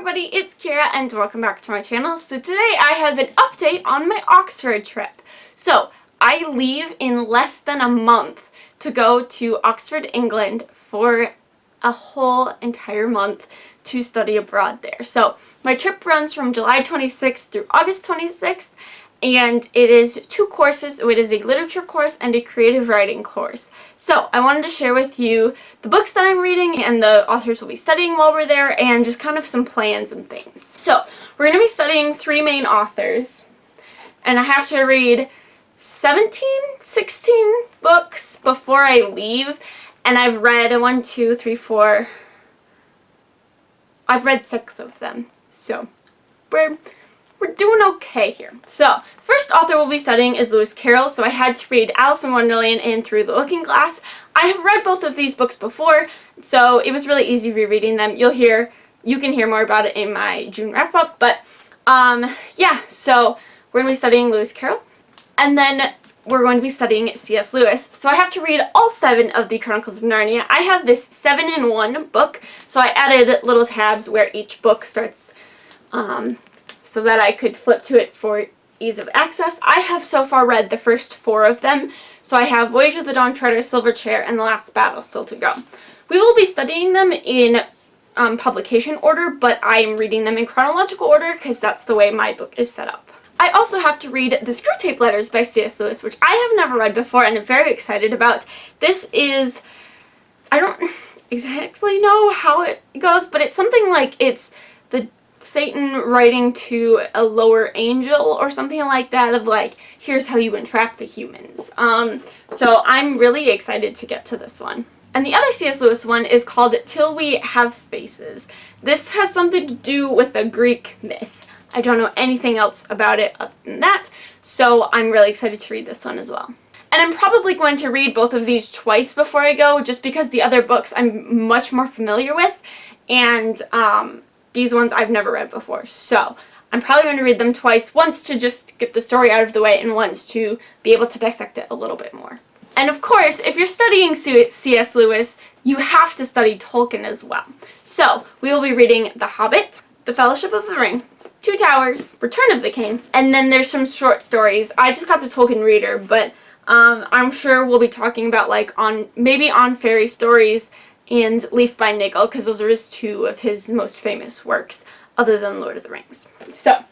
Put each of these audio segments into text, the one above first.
everybody, it's Kira and welcome back to my channel. So today I have an update on my Oxford trip. So I leave in less than a month to go to Oxford, England for a whole entire month to study abroad there. So my trip runs from July 26th through August 26th, and it is two courses. So it is a literature course and a creative writing course. So I wanted to share with you the books that I'm reading and the authors we'll be studying while we're there, and just kind of some plans and things. So we're going to be studying three main authors, and I have to read 16 books before I leave, and I've read I've read 6 of them. So we're doing okay here. So, first author we'll be studying is Lewis Carroll, so I had to read Alice in Wonderland and Through the Looking Glass. I have read both of these books before, so it was really easy rereading them. You can hear more about it in my June wrap-up, but yeah, so we're going to be studying Lewis Carroll, and then we're going to be studying C.S. Lewis. So I have to read all 7 of the Chronicles of Narnia. I have this 7-in-1 book, so I added little tabs where each book starts, so that I could flip to it for ease of access. I have so far read the first 4 of them, so I have Voyage of the Dawn Treader, Silver Chair, and The Last Battle still to go. We will be studying them in publication order, but I am reading them in chronological order because that's the way my book is set up. I also have to read The Screwtape Letters by C.S. Lewis, which I have never read before and I'm very excited about. This is, I don't exactly know how it goes, but it's something like it's the Satan writing to a lower angel or something like that, of like, here's how you entrap the humans. So I'm really excited to get to this one. And the other C.S. Lewis one is called Till We Have Faces. This has something to do with a Greek myth. I don't know anything else about it other than that, so I'm really excited to read this one as well. And I'm probably going to read both of these twice before I go, just because the other books I'm much more familiar with, and these ones I've never read before. So I'm probably going to read them twice, once to just get the story out of the way and once to be able to dissect it a little bit more. And of course, if you're studying C.S. Lewis, you have to study Tolkien as well. So we will be reading The Hobbit, The Fellowship of the Ring, Two Towers, Return of the King, and then there's some short stories. I just got the Tolkien Reader, but I'm sure we'll be talking about maybe On Fairy Stories and Leaf by Niggle, because those are just 2 of his most famous works, other than Lord of the Rings. So,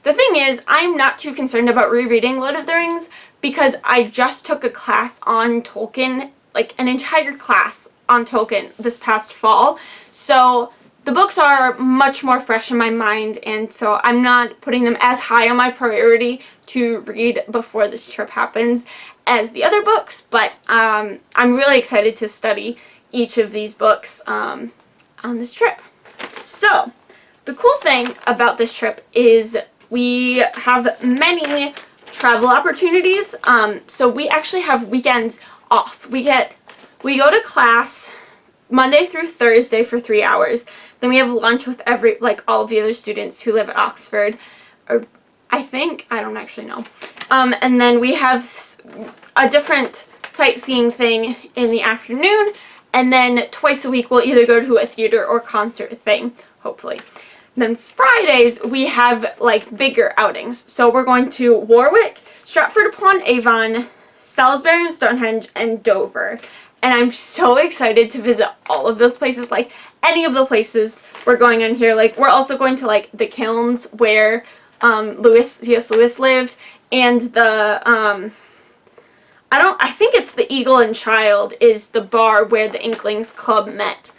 the thing is, I'm not too concerned about rereading Lord of the Rings, because I just took a class on Tolkien, like an entire class on Tolkien this past fall, so the books are much more fresh in my mind, and so I'm not putting them as high on my priority to read before this trip happens as the other books, but I'm really excited to study each of these books on this trip. So, the cool thing about this trip is we have many travel opportunities. So we actually have weekends off. We go to class Monday through Thursday for 3 hours. Then we have lunch with all of the other students who live at Oxford, or I don't actually know. And then we have a different sightseeing thing in the afternoon, and then twice a week we'll either go to a theater or concert thing, hopefully. Then Fridays we have bigger outings. So we're going to Warwick, Stratford-upon-Avon, Salisbury and Stonehenge, and Dover. And I'm so excited to visit all of those places, any of the places we're going on here. We're also going to the kilns where C.S. Lewis lived, and the I think it's the Eagle and Child is the bar where the Inklings Club met.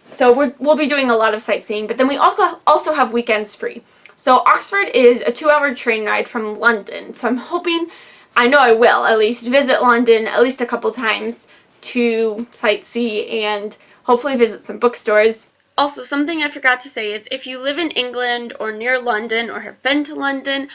So we'll be doing a lot of sightseeing, but then we also have weekends free. So Oxford is a 2-hour train ride from London, so I'm hoping, I know I will at least visit London at least a couple times to sightsee and hopefully visit some bookstores. Also, something I forgot to say is if you live in England or near London or have been to London,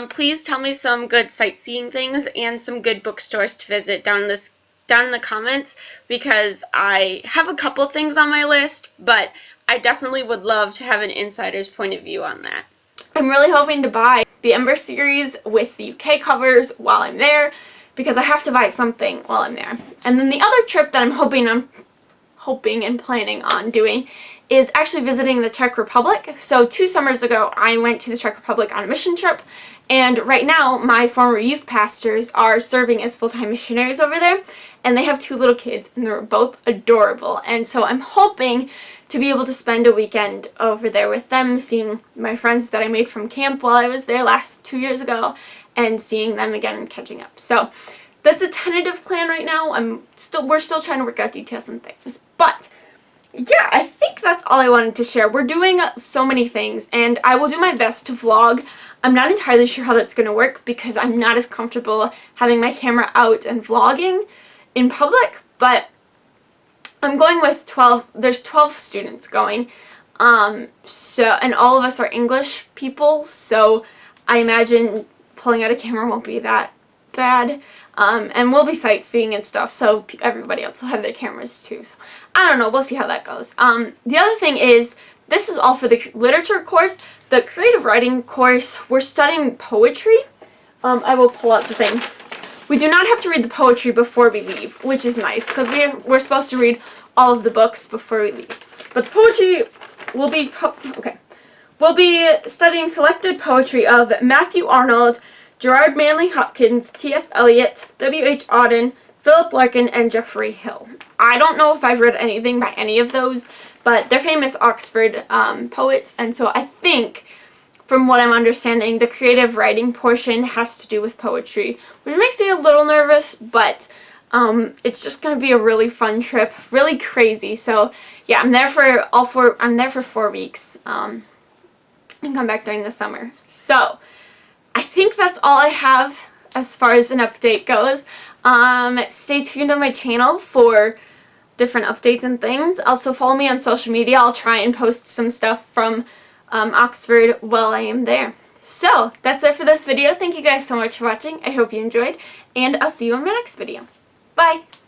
please tell me some good sightseeing things and some good bookstores to visit down in the comments, because I have a couple things on my list, but I definitely would love to have an insider's point of view on that. I'm really hoping to buy the Ember series with the UK covers while I'm there, because I have to buy something while I'm there. And then the other trip that I'm hoping and planning on doing is actually visiting the Czech Republic. So 2 summers ago, I went to the Czech Republic on a mission trip, and right now my former youth pastors are serving as full-time missionaries over there, and they have 2 little kids, and they're both adorable. And so I'm hoping to be able to spend a weekend over there with them, seeing my friends that I made from camp while I was there 2 years ago, and seeing them again and catching up. So that's a tentative plan right now. We're still trying to work out details and things. But yeah, I think that's all I wanted to share. We're doing so many things, and I will do my best to vlog. I'm not entirely sure how that's going to work because I'm not as comfortable having my camera out and vlogging in public, but I'm going with 12, there's 12 students going, and all of us are English people, so I imagine pulling out a camera won't be that bad, and we'll be sightseeing and stuff, so everybody else will have their cameras too, so I don't know, we'll see how that goes. The other thing is, this is all for the literature course. The creative writing course, we're studying poetry. I will pull out the thing. We do not have to read the poetry before we leave, which is nice, because we're supposed to read all of the books before we leave. But the poetry will be, we'll be studying selected poetry of Matthew Arnold, Gerard Manley Hopkins, T.S. Eliot, W.H. Auden, Philip Larkin, and Geoffrey Hill. I don't know if I've read anything by any of those, but they're famous Oxford poets, and so I think, from what I'm understanding, the creative writing portion has to do with poetry, which makes me a little nervous, but it's just going to be a really fun trip, really crazy. So yeah, I'm there for 4 weeks, and come back during the summer. So I think that's all I have as far as an update goes. Stay tuned on my channel for different updates and things. Also follow me on social media. I'll try and post some stuff from Oxford while I am there. So that's it for this video. Thank you guys so much for watching. I hope you enjoyed, and I'll see you in my next video. Bye!